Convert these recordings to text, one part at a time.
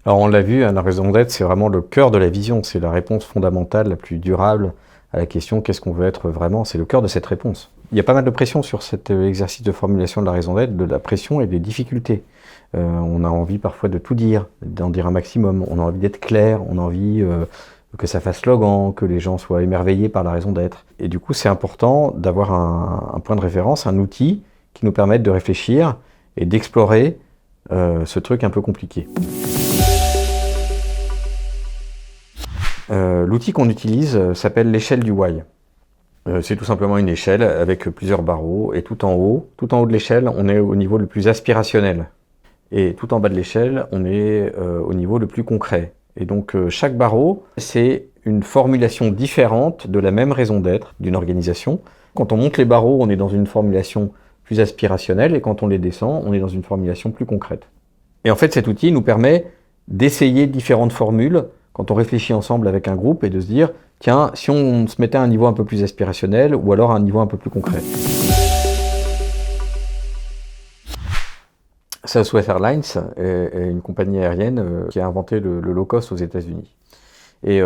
Alors on l'a vu, la raison d'être, c'est vraiment le cœur de la vision, c'est la réponse fondamentale, la plus durable à la question qu'est-ce qu'on veut être vraiment, c'est le cœur de cette réponse. Il y a pas mal de pression sur cet exercice de formulation de la raison d'être, de la pression et des difficultés. On a envie parfois de tout dire, d'en dire un maximum, on a envie d'être clair, on a envie que ça fasse slogan, que les gens soient émerveillés par la raison d'être. Et du coup c'est important d'avoir un point de référence, un outil qui nous permette de réfléchir et d'explorer ce truc un peu compliqué. L'outil qu'on utilise s'appelle l'échelle du why. C'est tout simplement une échelle avec plusieurs barreaux et tout en haut de l'échelle, on est au niveau le plus aspirationnel. Et tout en bas de l'échelle, on est au niveau le plus concret. Et donc chaque barreau, c'est une formulation différente de la même raison d'être d'une organisation. Quand on monte les barreaux, on est dans une formulation plus aspirationnelle et quand on les descend, on est dans une formulation plus concrète. Et en fait, cet outil nous permet d'essayer différentes formules quand on réfléchit ensemble avec un groupe et de se dire, tiens, si on se mettait à un niveau un peu plus aspirationnel ou alors à un niveau un peu plus concret. Southwest Airlines est une compagnie aérienne qui a inventé le low cost aux États-Unis. Et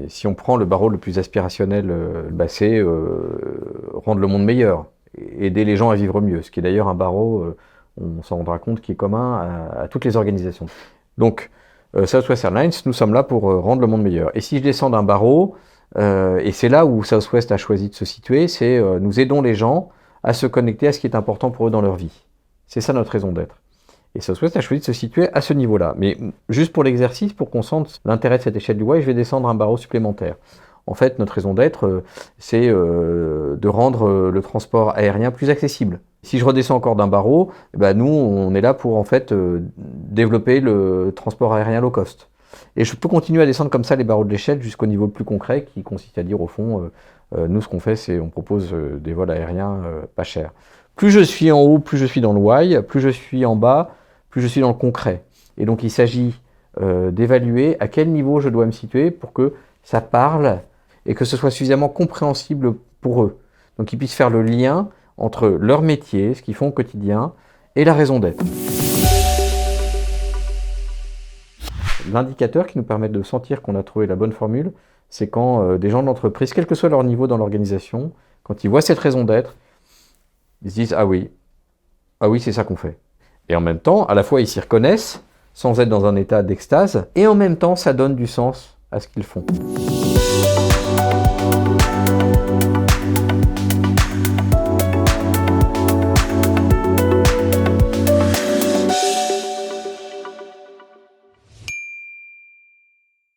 si on prend le barreau le plus aspirationnel, c'est rendre le monde meilleur, aider les gens à vivre mieux, ce qui est d'ailleurs un barreau, on s'en rendra compte, qui est commun à toutes les organisations. Donc, Southwest Airlines, nous sommes là pour rendre le monde meilleur. Et si je descends d'un barreau, et c'est là où Southwest a choisi de se situer, c'est nous aidons les gens à se connecter à ce qui est important pour eux dans leur vie. C'est ça notre raison d'être. Et Southwest a choisi de se situer à ce niveau-là. Mais juste pour l'exercice, pour qu'on sente l'intérêt de cette échelle du why, je vais descendre un barreau supplémentaire. En fait, notre raison d'être, c'est de rendre le transport aérien plus accessible. Si je redescends encore d'un barreau, nous, on est là pour en fait développer le transport aérien low cost. Et je peux continuer à descendre comme ça les barreaux de l'échelle jusqu'au niveau le plus concret, qui consiste à dire au fond, nous ce qu'on fait, c'est on propose des vols aériens pas chers. Plus je suis en haut, plus je suis dans le why, plus je suis en bas, plus je suis dans le concret. Et donc il s'agit d'évaluer à quel niveau je dois me situer pour que ça parle et que ce soit suffisamment compréhensible pour eux. Donc qu'ils puissent faire le lien entre leur métier, ce qu'ils font au quotidien, et la raison d'être. L'indicateur qui nous permet de sentir qu'on a trouvé la bonne formule, c'est quand des gens de l'entreprise, quel que soit leur niveau dans l'organisation, quand ils voient cette raison d'être, ils se disent « Ah oui, c'est ça qu'on fait ». Et en même temps, à la fois ils s'y reconnaissent, sans être dans un état d'extase, et en même temps ça donne du sens à ce qu'ils font.